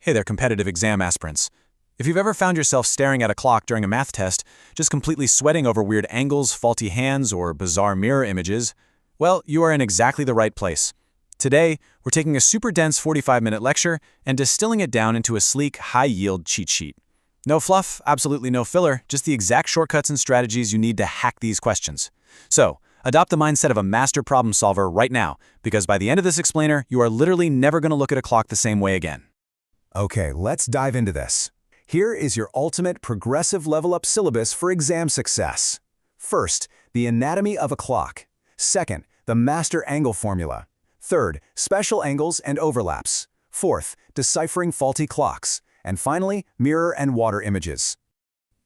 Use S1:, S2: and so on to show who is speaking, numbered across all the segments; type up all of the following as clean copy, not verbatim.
S1: Hey there, competitive exam aspirants. If you've ever found yourself staring at a clock during a math test, just completely sweating over weird angles, faulty hands, or bizarre mirror images, well, you are in exactly the right place. Today, we're taking a super dense 45-minute lecture and distilling it down into a sleek, high-yield cheat sheet. No fluff, absolutely no filler, just the exact shortcuts and strategies you need to hack these questions. So, adopt the mindset of a master problem solver right now, because by the end of this explainer, you are literally never going to look at a clock the same way again.
S2: Okay, let's dive into this. Here is your ultimate progressive level-up syllabus for exam success. First, the anatomy of a clock. Second, the master angle formula. Third, special angles and overlaps. Fourth, deciphering faulty clocks. And finally, mirror and water images.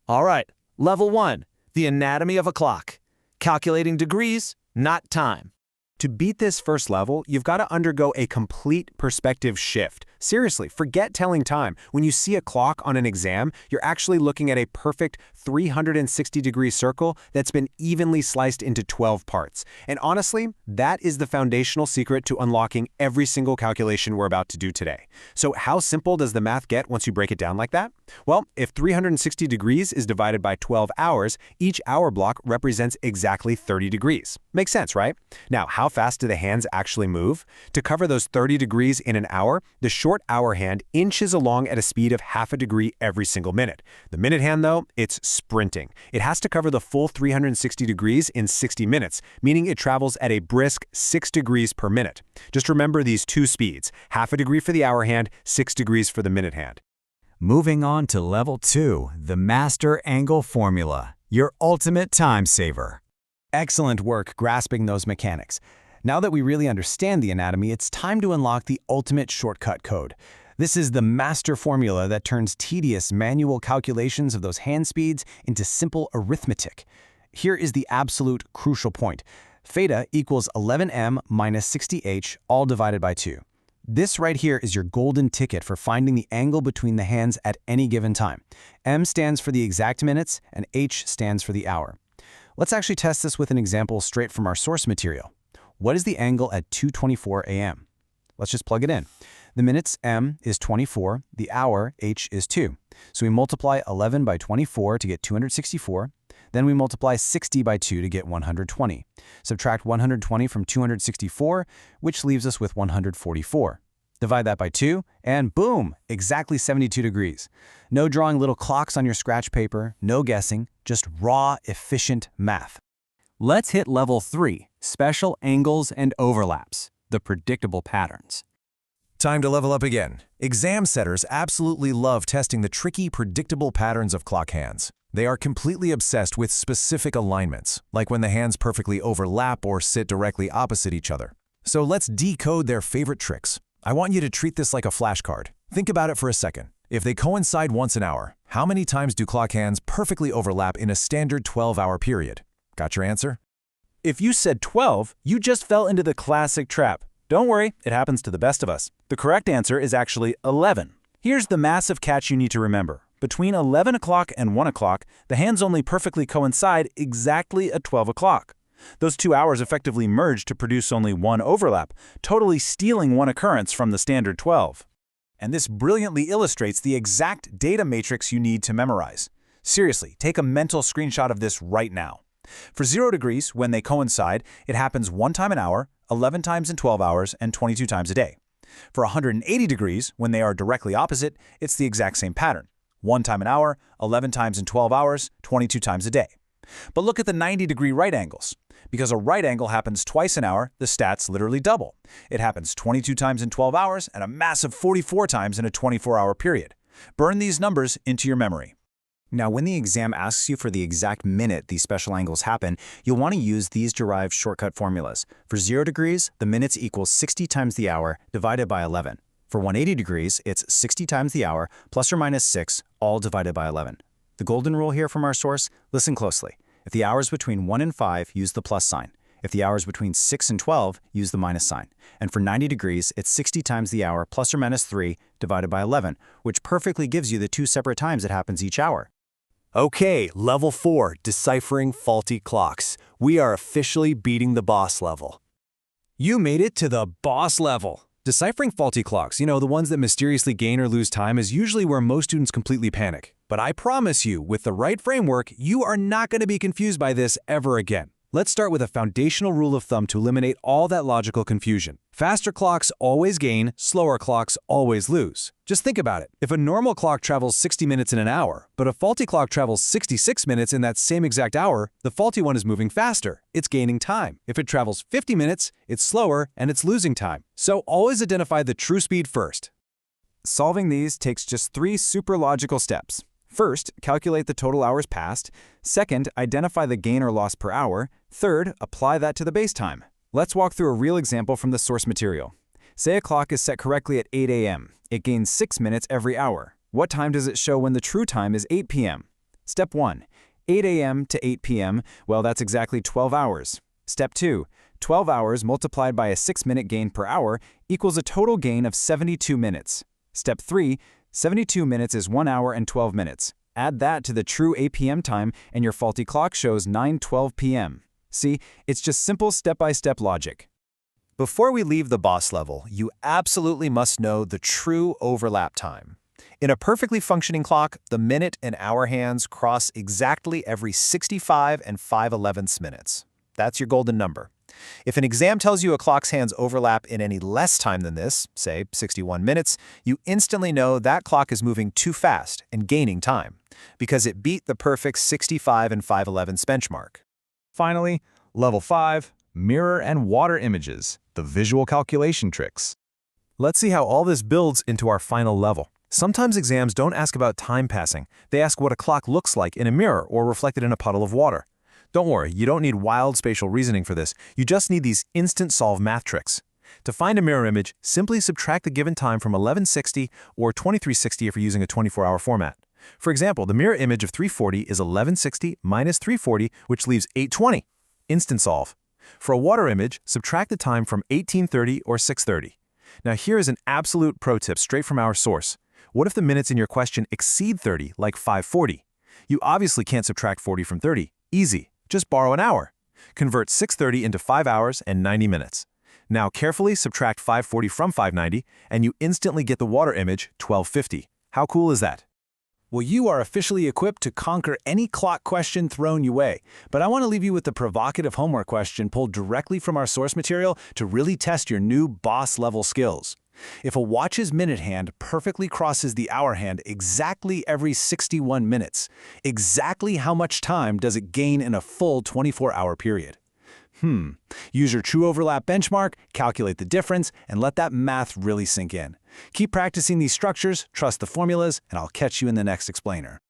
S3: All right, level 1, the anatomy of a clock. Calculating degrees, not time. To beat this first level, you've got to undergo a complete perspective shift. Seriously, forget telling time. When you see a clock on an exam, you're actually looking at a perfect 360-degree circle that's been evenly sliced into 12 parts. And honestly, that is the foundational secret to unlocking every single calculation we're about to do today. So how simple does the math get once you break it down like that? Well, if 360 degrees is divided by 12 hours, each hour block represents exactly 30 degrees. Makes sense, right? Now, how fast do the hands actually move? To cover those 30 degrees in an hour, the short hour hand inches along at a speed of half a degree every single minute. The minute hand, though, it's sprinting. It has to cover the full 360 degrees in 60 minutes, meaning it travels at a brisk 6 degrees per minute. Just remember these two speeds, half a degree for the hour hand, 6 degrees for the minute hand.
S4: Moving on to level 2, the master angle formula, your ultimate time saver.
S2: Excellent work grasping those mechanics. Now that we really understand the anatomy, it's time to unlock the ultimate shortcut code. This is the master formula that turns tedious manual calculations of those hand speeds into simple arithmetic. Here is the absolute crucial point. Theta equals 11m minus 60h, all divided by 2. This right here is your golden ticket for finding the angle between the hands at any given time. M stands for the exact minutes, and H stands for the hour. Let's actually test this with an example straight from our source material. What is the angle at 2:24 a.m.? Let's just plug it in. The minutes, M, is 24. The hour, H, is 2. So we multiply 11 by 24 to get 264. Then we multiply 60 by 2 to get 120. Subtract 120 from 264, which leaves us with 144. Divide that by 2, and boom, exactly 72 degrees. No drawing little clocks on your scratch paper, no guessing, just raw, efficient math.
S4: Let's hit level 3, special angles and overlaps, the predictable patterns.
S2: Time to level up again. Exam setters absolutely love testing the tricky, predictable patterns of clock hands. They are completely obsessed with specific alignments, like when the hands perfectly overlap or sit directly opposite each other. So let's decode their favorite tricks. I want you to treat this like a flashcard. Think about it for a second. If they coincide once an hour, how many times do clock hands perfectly overlap in a standard 12-hour period? Got your answer?
S3: If you said 12, you just fell into the classic trap. Don't worry, it happens to the best of us. The correct answer is actually 11. Here's the massive catch you need to remember. Between 11 o'clock and 1 o'clock, the hands only perfectly coincide exactly at 12 o'clock. Those 2 hours effectively merge to produce only one overlap, totally stealing one occurrence from the standard 12. And this brilliantly illustrates the exact data matrix you need to memorize. Seriously, take a mental screenshot of this right now. For 0 degrees, when they coincide, it happens 1 time an hour, 11 times in 12 hours, and 22 times a day. For 180 degrees, when they are directly opposite, it's the exact same pattern. 1 time an hour, 11 times in 12 hours, 22 times a day. But look at the 90-degree right angles. Because a right angle happens twice an hour, the stats literally double. It happens 22 times in 12 hours and a massive 44 times in a 24-hour period. Burn these numbers into your memory.
S5: Now, when the exam asks you for the exact minute these special angles happen, you'll want to use these derived shortcut formulas. For 0 degrees, the minutes equals 60 times the hour divided by 11. For 180 degrees, it's 60 times the hour plus or minus 6, all divided by 11. The golden rule here from our source, listen closely. If the hours between 1 and 5, use the plus sign. If the hours between 6 and 12, use the minus sign. And for 90 degrees, it's 60 times the hour plus or minus 3 divided by 11, which perfectly gives you the 2 separate times it happens each hour.
S6: Okay, level 4, deciphering faulty clocks. We are officially beating the boss level.
S3: You made it to the boss level.
S2: Deciphering faulty clocks, the ones that mysteriously gain or lose time, is usually where most students completely panic. But I promise you, with the right framework, you are not going to be confused by this ever again. Let's start with a foundational rule of thumb to eliminate all that logical confusion. Faster clocks always gain, slower clocks always lose. Just think about it. If a normal clock travels 60 minutes in an hour, but a faulty clock travels 66 minutes in that same exact hour, the faulty one is moving faster. It's gaining time. If it travels 50 minutes, it's slower and it's losing time. So always identify the true speed first. Solving these takes just 3 super logical steps. First, calculate the total hours passed. Second, identify the gain or loss per hour. Third, apply that to the base time. Let's walk through a real example from the source material. Say a clock is set correctly at 8 a.m. It gains 6 minutes every hour. What time does it show when the true time is 8 p.m.? Step 1. 8 a.m. to 8 p.m., well, that's exactly 12 hours. Step 2. 12 hours multiplied by a 6-minute gain per hour equals a total gain of 72 minutes. Step 3. 72 minutes is 1 hour and 12 minutes. Add that to the true 8 p.m. time and your faulty clock shows 9:12 p.m. See, it's just simple step-by-step logic.
S3: Before we leave the boss level, you absolutely must know the true overlap time. In a perfectly functioning clock, the minute and hour hands cross exactly every 65 and 5/11 minutes. That's your golden number. If an exam tells you a clock's hands overlap in any less time than this, say 61 minutes, you instantly know that clock is moving too fast and gaining time, because it beat the perfect 65 and 5/11 benchmark.
S1: Finally, level 5, mirror and water images, the visual calculation tricks. Let's see how all this builds into our final level. Sometimes exams don't ask about time passing. They ask what a clock looks like in a mirror or reflected in a puddle of water. Don't worry, you don't need wild spatial reasoning for this. You just need these instant solve math tricks. To find a mirror image, simply subtract the given time from 1160 or 2360 if you're using a 24-hour format. For example, the mirror image of 340 is 1160 minus 340, which leaves 820. Instant solve. For a water image, subtract the time from 1830 or 630. Now here is an absolute pro tip straight from our source. What if the minutes in your question exceed 30, like 540? You obviously can't subtract 40 from 30. Easy. Just borrow an hour. Convert 630 into 5 hours and 90 minutes. Now carefully subtract 540 from 590, and you instantly get the water image, 1250. How cool is that? Well, you are officially equipped to conquer any clock question thrown your way. But I want to leave you with the provocative homework question pulled directly from our source material to really test your new boss-level skills. If a watch's minute hand perfectly crosses the hour hand exactly every 61 minutes, exactly how much time does it gain in a full 24-hour period? Use your true overlap benchmark, calculate the difference, and let that math really sink in. Keep practicing these structures, trust the formulas, and I'll catch you in the next explainer.